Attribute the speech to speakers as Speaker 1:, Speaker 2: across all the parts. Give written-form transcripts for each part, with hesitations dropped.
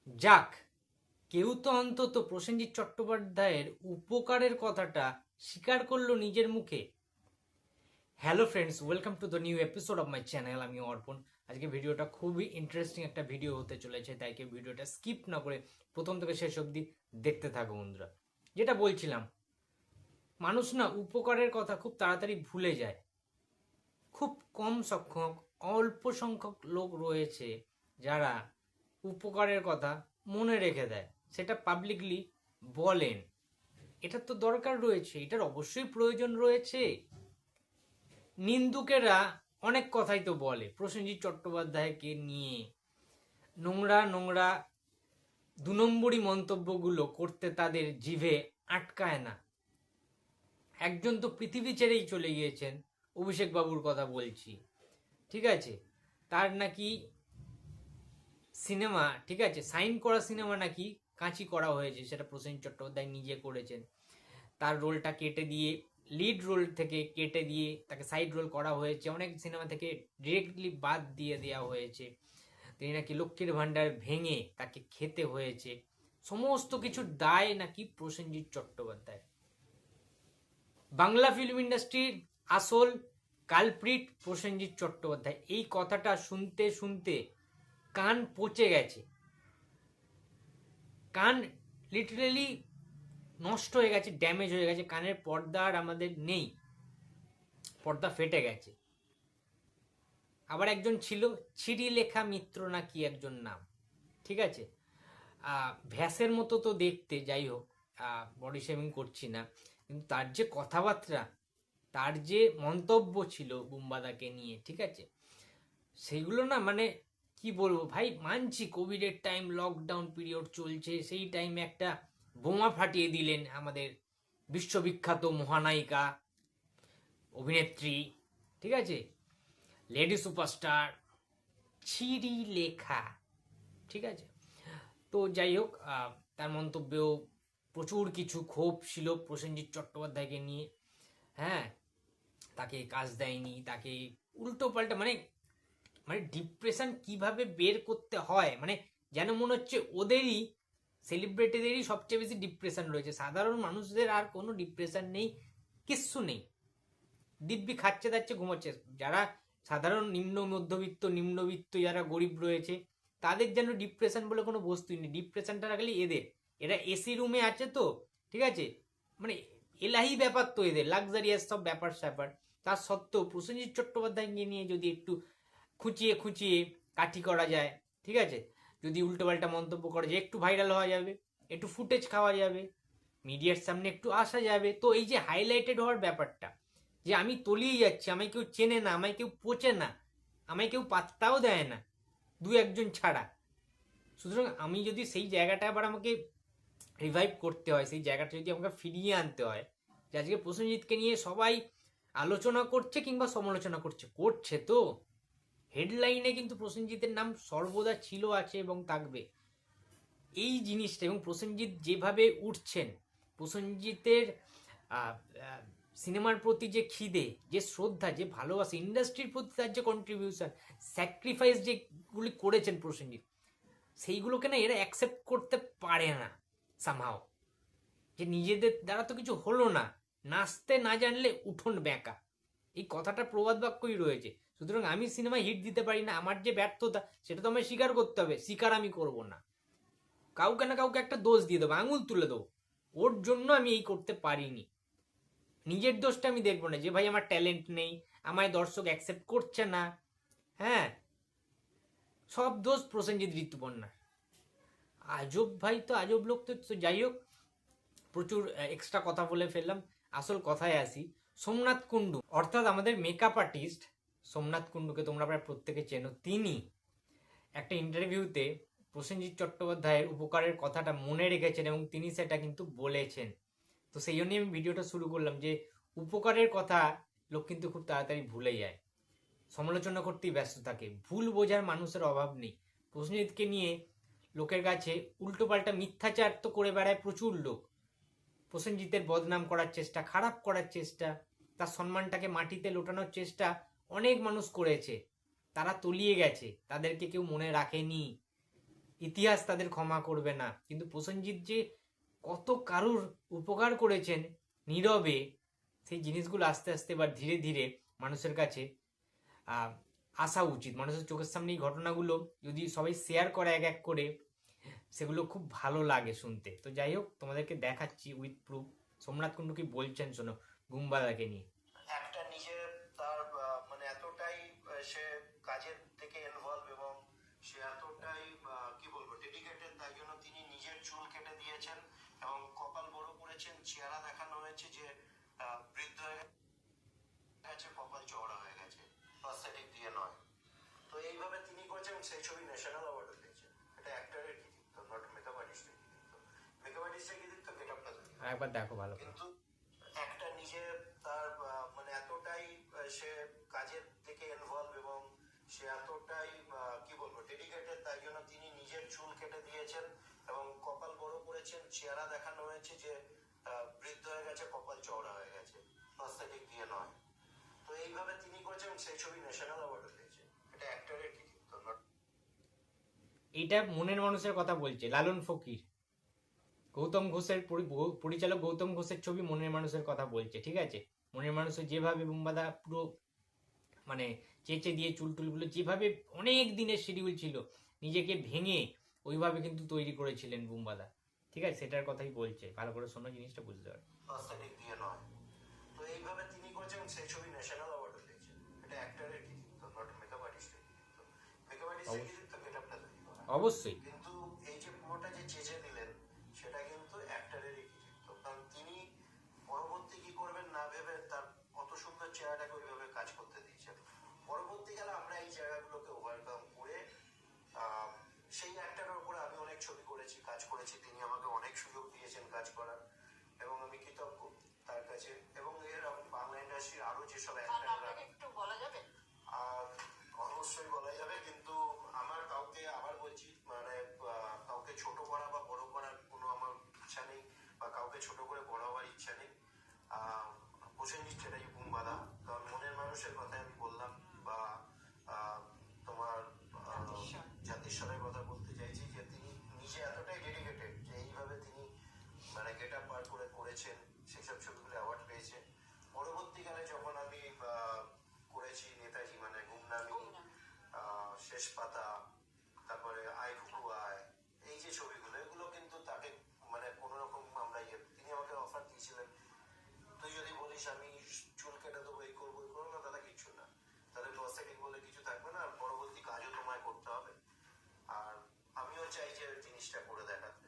Speaker 1: যাক, কেউ তো অন্তত প্রসেনজিৎ চট্টোপাধ্যায়ের উপকারের কথাটা স্বীকার করলো নিজের মুখে। Hello friends, welcome to the new episode of my channel. আমি অর্পণ। আজকে ভিডিওটা খুবই ইন্টারেস্টিং একটা ভিডিও হতে চলেছে, তাই কি ভিডিওটা স্কিপ না করে প্রথম থেকে শেষ অবধি দেখতে থাকো বন্ধুরা। যেটা বলছিলাম, মানুষ না উপকারের কথা খুব তাড়াতাড়ি ভুলে যায়। খুব কম সংখ্যক, অল্প সংখ্যক লোক রয়েছে যারা উপকারের কথা মনে রেখে দেয়, সেটা পাবলিকলি বলেন। এটার তো দরকার রয়েছে, এটার অবশ্যই প্রয়োজন রয়েছে। নিন্দুকেরা অনেক কথাই তো বলে প্রসেনজিৎ চট্টোপাধ্যায়কে নিয়ে, নোংরা নোংরা 2 নম্বরই মন্তব্যগুলো করতে তাদের জিভে আটকায় না। একজন তো পৃথিবী ছেড়েই চলে গিয়েছেন, অভিষেক বাবুর কথা বলছি। ঠিক আছে, তার নাকি সিনেমা, ঠিক আছে, সাইন করা সিনেমা নাকি কাঁচি করা হয়েছে, সেটা প্রসেনজিৎ চট্টোপাধ্যায় নিজে করেছেন। তার রোলটা কেটে দিয়ে, লিড রোল থেকে কেটে দিয়ে তাকে সাইড রোল করা হয়েছে, অনেক সিনেমা থেকে ডিরেক্টলি বাদ দিয়ে দেওয়া হয়েছে। তিনি নাকি লক্ষ্মীর ভাণ্ডার ভেঙে তাকে খেতে হয়েছে। সমস্ত কিছুর দায় নাকি প্রসেনজিৎ চট্টোপাধ্যায়। বাংলা ফিল্ম ইন্ডাস্ট্রির আসল কালপ্রিট প্রসেনজিৎ চট্টোপাধ্যায়। এই কথাটা শুনতে শুনতে কান পচে গেছে, কান লিটারেলি নষ্ট হয়ে গেছে, ড্যামেজ হয়ে গেছে। কানের পর্দা আর আমাদের নেই, পর্দা ফেটে গেছে। আবার একজন ছিল চিরিলেখা মিত্র না কি একজন নাম, ঠিক আছে, ভ্যাসের মতো তো দেখতে, যাই হোক, বডি শেমিং করছি না, কিন্তু তার যে কথাবার্তা, তার যে মন্তব্য ছিল বুম্বাদাকে নিয়ে, ঠিক আছে, সেইগুলো না, মানে কি বলবো ভাই, মানছি কোভিডের টাইম, লকডাউন পিরিয়ড চলছে, সেই টাইমে একটা বোমা ফাটিয়ে দিলেন আমাদের বিশ্ববিখ্যাত মহানায়িকা, অভিনেত্রী, ঠিক আছে, লেডি সুপারস্টার চিরিলেখা, ঠিক আছে। তো যাই হোক, তার মন্তব্যেও প্রচুর কিছু ক্ষোভ ছিল প্রসেনজিৎ চট্টোপাধ্যায়কে নিয়ে। হ্যাঁ, তাকে কাজ দেয়নি, তাকে উল্টো পাল্টা, মানে মানে ডিপ্রেশন কিভাবে বের করতে হয়, মানে যেন মনে হচ্ছে ওদেরই, সেলিব্রিটিদেরই সবচেয়ে বেশি ডিপ্রেশন রয়েছে, সাধারণ মানুষদের আর কোনো ডিপ্রেশন নেই, কিচ্ছু নেই। দিব্যি খাচ্ছে দাচ্ছে ঘুমাচ্ছে। যারা সাধারণ নিম্নবিত্ত যারা গরিব রয়েছে, তাদের যেন ডিপ্রেশন বলে কোনো বস্তুই নেই। ডিপ্রেশনটা রাখলে এদের, এরা এসি রুমে আছে তো, ঠিক আছে, মানে এলাহি ব্যাপার তো এদের, লাক্সারিয়াস সব ব্যাপার স্যাপার। তার সত্ত্বেও প্রসেনজিৎ চট্টোপাধ্যায়কে নিয়ে যদি একটু খুঁচিয়ে খুঁচিয়ে কাঠি করা যায়, ঠিক আছে, যদি উল্টোপাল্টা মন্তব্য করা যায়, একটু ভাইরাল হওয়া যাবে, একটু ফুটেজ খাওয়া যাবে, মিডিয়ার সামনে একটু আসা যাবে, তো এই যে হাইলাইটেড হওয়ার ব্যাপারটা, যে আমি তলিয়ে যাচ্ছি, আমায় কেউ চেনে না, আমায় কেউ পোচে না, আমায় কেউ পাত্তাও দেয় না, দু একজন ছাড়া। সুতরাং আমি যদি সেই জায়গাটা আবার আমাকে রিভাইভ করতে হয়, সেই জায়গাটা যদি আমাকে ফিরিয়ে আনতে হয়, যে আজকে প্রসেনজিৎকে নিয়ে সবাই আলোচনা করছে কিংবা সমালোচনা করছে, করছে তো, হেডলাইনে কিন্তু প্রসেনজিতের নাম সর্বদা ছিল, আছে এবং থাকবে। এই জিনিসটা, এবং প্রসেনজিৎ যেভাবে উঠছেন, প্রসেনজিতের সিনেমার প্রতি যে খিদে, যে শ্রদ্ধা, যে ভালোবাসা, ইন্ডাস্ট্রির প্রতি তার যে কন্ট্রিবিউশন, স্যাক্রিফাইস যেগুলি করেছেন প্রসেনজিৎ, সেইগুলোকে না এরা অ্যাকসেপ্ট করতে পারে না সামহাও। যে নিজেদের দ্বারা তো কিছু হলো না, নাচতে না জানলে উঠোন বেঁকা, এই কথাটা প্রবাদ বাক্যই রয়েছে। সুতরাং আমি সিনেমায় হিট দিতে পারি না, আমার যে ব্যর্থতা সেটা তো আমায় স্বীকার করতে হবে, স্বীকার আমি করব না, কাউকে না কাউকে একটা দোষ দিয়ে দেবো, আঙুল তুলে দেবো, ওর জন্য আমি এই করতে পারিনি। নিজের দোষটা আমি দেখবো না, যে ভাই আমার ট্যালেন্ট নেই, আমায় দর্শক অ্যাকসেপ্ট করছে না। হ্যাঁ, সব দোষ প্রসেনজিৎ ঋতুপর্ণার। আজব ভাই, তো আজব লোক তো। যাই হোক, প্রচুর এক্সট্রা কথা বলে ফেললাম, আসল কথায় আসি। সোমনাথ কুণ্ডু, অর্থাৎ আমাদের মেকআপ আর্টিস্ট সোমনাথ কুণ্ডুকে তোমরা প্রায় প্রত্যেকে চেনো। তিনি একটা ইন্টারভিউতে প্রসেনজিৎ চট্টোপাধ্যায়ের উপকারের কথাটা মনে রেখেছেন এবং তিনি সেটা কিন্তু বলেছেন। তো সেই জন্যই আমি ভিডিওটা শুরু করলাম, যে উপকারের কথা লোক কিন্তু খুব তাড়াতাড়ি ভুলে যায়, সমালোচনা করতেই ব্যস্ত থাকে, ভুল বোঝার মানুষের অভাব নেই। প্রসেনজিৎকে নিয়ে লোকের কাছে উল্টোপাল্টা মিথ্যাচার তো করে বেড়ায় প্রচুর লোক, প্রসেনজিতের বদনাম করার চেষ্টা, খারাপ করার চেষ্টা, তার সম্মানটাকে মাটিতে লোটানোর চেষ্টা অনেক মানুষ করেছে, তারা তলিয়ে গেছে, তাদেরকে কেউ মনে রাখেনি। ইতিহাস তাদের ক্ষমা করবে না। কিন্তু প্রসেনজিৎ যে কত কারুর উপকার করেছেন নীরবে, সেই জিনিসগুলো আস্তে আস্তে বা ধীরে ধীরে মানুষের কাছে আসা উচিত। মানুষের চোখের সামনে এই ঘটনাগুলো যদি সবাই শেয়ার করে এক এক করে, সেগুলো খুব ভালো লাগে শুনতে। তো যাই হোক, তোমাদেরকে দেখাচ্ছি উইথ প্রুফ সোমনাথ কুণ্ডু কি বলছেন, শোনো বুম্বাদাকে নিয়ে।
Speaker 2: একটা নিজে তার মানে এতটাই সে কাজের থেকে ইনভলভ এবং সে এতটাই কি বলবো ডেডিকেটেড, তাই জন্য তিনি নিজের চুল কেটে দিয়েছেন এবং কপাল বড় করেছেন। চেহারা দেখানো হয়েছে যে বৃদ্ধ হয়ে গেছে, কপাল চওড়া হয়ে গেছে, প্রস্থেটিক দিয়ে নয়। তো এইভাবে তিনি করেছেন, সেই ছবি ন্যাশনাল অ্যাওয়ার্ড পেয়েছে। এটা অ্যাক্টরের কৃতিত্ব, নট মেকআপ আর্টিস্টের কৃতিত্ব। মেকআপ আর্টিস্টের কৃতিত্ব গেটআপটা তৈরি,
Speaker 1: একবার দেখো ভালো।
Speaker 2: কিন্তু একটা নিজে তার মানে এতটাই সে কাজের থেকে ইনভলভ এবং সে এতটাই কি বলবো ডেডিকেটেড, তাই জন্য তিনি নিজের চুল কেটে দিয়েছেন এবং কপাল বড় করেছেন। চেহারা দেখানো হয়েছে যে বৃদ্ধ হয়ে গেছে, কপাল চওড়া হয়ে গেছে, প্রস্থেটিক দিয়ে নয়। তো এইভাবে তিনি করেছেন, সেই ছবি ন্যাশনাল অ্যাওয়ার্ড পেয়েছে। এটা অ্যাক্টরের কৃতিত্ব, নট।
Speaker 1: এইটা মনের মানুষের কথা বলছে লালন ফকির, গৌতম ঘোষের পরিচালক গৌতম ঘোষের ছবি মনের মানুষের কথা বলছে। ঠিক আছে, মনের মানুষের যেভাবে বুম্বাদা পুরো মানে চেঁচে দিয়ে চুল টুলগুলো যেভাবে অনেক দিনের শিডিউল ছিল, নিজেকে ভেঙে ওইভাবে কিন্তু তৈরি করেছিলেন বুম্বাদা। ঠিক আছে, সেটার কথাই বলছে, ভালো করে শোনো, জিনিসটা বুঝতে পারবে।
Speaker 2: প্রস্থেটিক দিয়ে নয়। তো এইভাবে তিনি করেছেন, সেই ছবি ন্যাশনাল অ্যাওয়ার্ড পেয়েছে। এটা অ্যাক্টরের কৃতিত্ব, নট মেকআপ আর্টিস্টের কৃতিত্ব। মেকআপ আর্টিস্টের কৃতিত্ব গেটআপটা তৈরি করা,
Speaker 1: অবশ্যই।
Speaker 2: কিন্তু এই যে পুরোটা যে চেঁচে দিলেন, সেটা কিন্তু অ্যাক্টরেরই কৃতিত্ব। কারণ তিনি পরবর্তী কি করবেন না ভেবে তার অত সুন্দর চেহারাটাকে ওইভাবে কাজ করতে দিয়েছেন। পরবর্তীকালে আমরা এই জায়গাগুলোকে ওভারকাম করে সেই অ্যাক্টরের উপরে আমি অনেক ছবি করেছি, কাজ করেছি। তিনি আমাকে অনেক সুযোগ দিয়েছেন কাজ করার এবং আমি কৃতজ্ঞ তার কাছে। এবং এর বাংলা ইন্ডাস্ট্রির আরো যেসব অ্যাক্টররা, একটু বলা যাবে? অবশ্যই বলা যাবে, কিন্তু আমার কাউকে আবার বলছি মানে কাউকে ছোট করা বা বড় করার কোনো আমার ইচ্ছা নেই, বা কাউকে ছোট করে বড় হওয়ার ইচ্ছা নেই। প্রসেনজিৎ চ্যাটার্জি বুম্বাদা, কারণ মনের মানুষের কথা আমি বললাম, বা তোমার জাতিস্বরের কথা বলতে চাইছি, যে তিনি নিজে এতটাই ডেডিকেটেড যে এইভাবে তিনি মানে গেট আপ বার করে করেছেন, সেসব ছবিগুলো অ্যাওয়ার্ড পেয়েছে। পরবর্তীকালে যখন আমি করেছি নেতাজি মানে গুমনামি, শেষ পাতা, তারপরে আই ফুকু আয়, এই যে ছবিগুলো, এগুলো কিন্তু তাকে মানে কোন রকম আমরা তিনি আমাকে অফার দিয়েছিলেন, তুই যদি বলিস আমি চুল কেটে দেবো, এই করবো ওই করবো, না দাদা কিচ্ছু না, তাহলে প্রস্থেটিক বলে কিছু থাকবে না, আর পরবর্তী কাজও তোমায় করতে হবে। আর আমিও চাই যে জিনিসটা করে দেখাতে।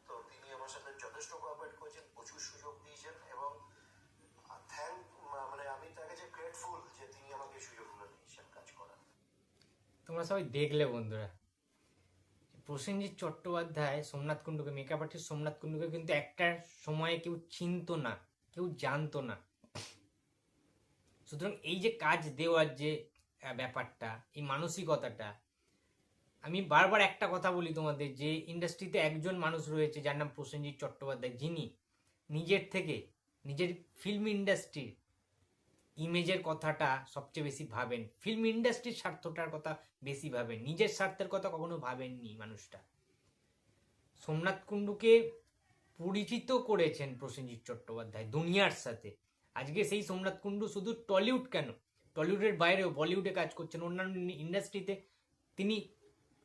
Speaker 2: তো তিনি আমার সাথে যথেষ্ট কোঅপারেট করেছেন, প্রচুর সুযোগ দিয়েছেন এবং মানে আমি তার কাছে গ্রেটফুল যে তিনি আমাকে সুযোগগুলো দিয়েছেন কাজ করার।
Speaker 1: তোমরা সবাই দেখলে বন্ধুরা, প্রসেনজিৎ চট্টোপাধ্যায় সোমনাথ কুণ্ডুকে, মেকআপ আর্টিস্ট সোমনাথ কুণ্ডুকে কিন্তু একটা সময়ে কেউ চিনতো না, কেউ জানতো না। সুতরাং এই যে কাজ দেওয়ার যে ব্যাপারটা, এই মানসিকতাটা, আমি বারবার একটা কথা বলি তোমাদের, যে ইন্ডাস্ট্রিতে একজন মানুষ রয়েছে যার নাম প্রসেনজিৎ চট্টোপাধ্যায়, যিনি নিজের থেকে নিজের ফিল্ম ইন্ডাস্ট্রির ইমেজের কথাটা সবচেয়ে বেশি ভাবেন, ফিল্ম ইন্ডাস্ট্রির স্বার্থটার কথা বেশি ভাবেন, নিজের স্বার্থের কথা কখনো ভাবেননি মানুষটা। সোমনাথ কুণ্ডুকে পরিচিত করেছেন প্রসেনজিৎ চট্টোপাধ্যায় দুনিয়ার সাথে। আজকে সেই সোমনাথ কুণ্ডু শুধু টলিউড কেন, টলিউডের বাইরেও বলিউডে কাজ করছেন, অন্যান্য ইন্ডাস্ট্রিতে তিনি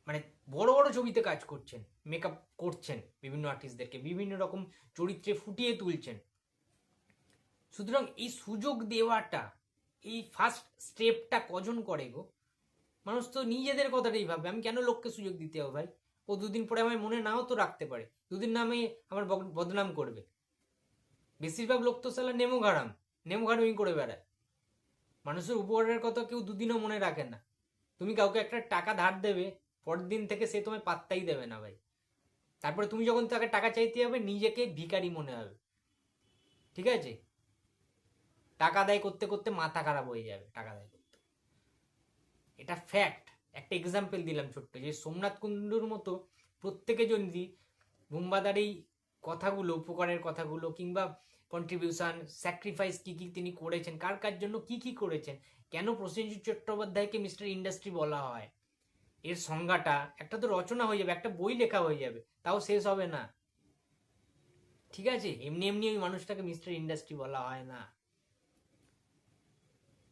Speaker 1: মানে বড় বড় ছবিতে কাজ করছেন, মেকআপ করছেন, বিভিন্ন আর্টিস্টদেরকে বিভিন্ন রকম চরিত্রে ফুটিয়ে তুলছেন। সুতরাং এই সুযোগ দেওয়াটা, এই ফার্স্ট স্টেপটা কজন করে গো? মানুষ তো নিজেদের কথাটাই ভাবে, আমি কেন লোককে সুযোগ দিতে হবে ভাই? ও দুদিন পরে আমার মনে নাও তো রাখতে পারে, দুদিন নামে আমার বদনাম করবে। বেশিরভাগ লোক তো সালা নেমো ঘাড়ামি করে বেড়ায়। মানুষের উপকারের কথা কেউ দুদিনও মনে রাখে না। তুমি কাউকে একটা টাকা ধার দেবে, পরের দিন থেকে সে তোমায় পাত্তাই দেবে না ভাই। তারপরে তুমি যখন তাকে টাকা চাইতে হবে, নিজেকে ভিখারি মনে হবে। ঠিক আছে, টাকা আদায় করতে করতে মাথা খারাপ হয়ে যাবে টাকা আদায় করতে, এটা ফ্যাক্ট। একটা এক্সাম্পল দিলাম ছোট্ট, যে সোমনাথ কুণ্ডুর মতো প্রত্যেকে যদি বুম্বাদার এই কথাগুলো, উপকারের কথাগুলো, কিংবা কন্ট্রিবিউশন, স্যাক্রিফাইস কি কি তিনি করেছেন, কার কার জন্য কি কি করেছেন, কেন প্রসেনজিৎ চট্টোপাধ্যায়কে মিস্টার ইন্ডাস্ট্রি বলা হয়, এর সংজ্ঞাটা একটা তো রচনা হয়ে যাবে, একটা বই লেখা হয়ে যাবে, তাও শেষ হবে না। ঠিক আছে, এমনি এমনি ওই মানুষটাকে মিস্টার ইন্ডাস্ট্রি বলা হয় না।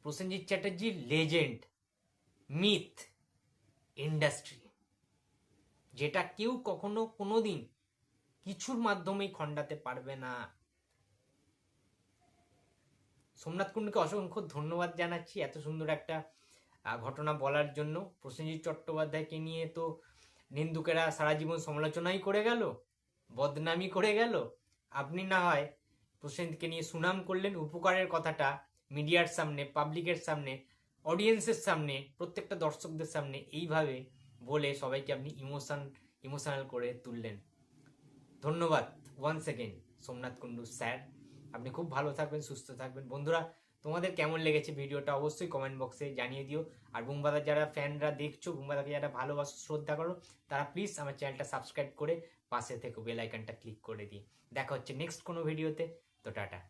Speaker 1: Prosenjit Chatterjee legend, myth, industry, যেটা কেউ কখনো কোনোদিন কিছুর মাধ্যমেই খণ্ডাতে পারবে না। সোমনাথ কুণ্ডুকে অসংখ্য ধন্যবাদ জানাচ্ছি এত সুন্দর একটা ঘটনা বলার জন্য। প্রসেনজিৎ চট্টোপাধ্যায়কে নিয়ে তো নিন্দুকেরা সারা জীবন সমালোচনাই করে গেল, বদনামি করে গেল। আপনি না হয় প্রসেনজিৎকে নিয়ে সুনাম করলেন, উপকারের কথাটা মিডিয়ার সামনে, পাবলিকের সামনে, অডিয়েন্সের সামনে, প্রত্যেকটা দর্শকদের সামনে এইভাবে বলে সবাইকে আপনি ইমোশনাল করে তুললেন। ধন্যবাদ once again Somnath Kundu sir. আপনি খুব ভালো থাকবেন, সুস্থ থাকবেন। বন্ধুরা, তোমাদের কেমন লেগেছে ভিডিওটা অবশ্যই কমেন্ট বক্সে জানিয়ে দিও। আর বুমবাদার যারা ফ্যানরা দেখছো, বুমবাদাকে যারা ভালোবাসো, শ্রদ্ধা করো, তারা প্লিজ আমার চ্যানেলটা সাবস্ক্রাইব করে পাশে থেকে বেল আইকনটা ক্লিক করে দিই। দেখা হচ্ছে নেক্সট কোনো ভিডিওতে। তো টাটা।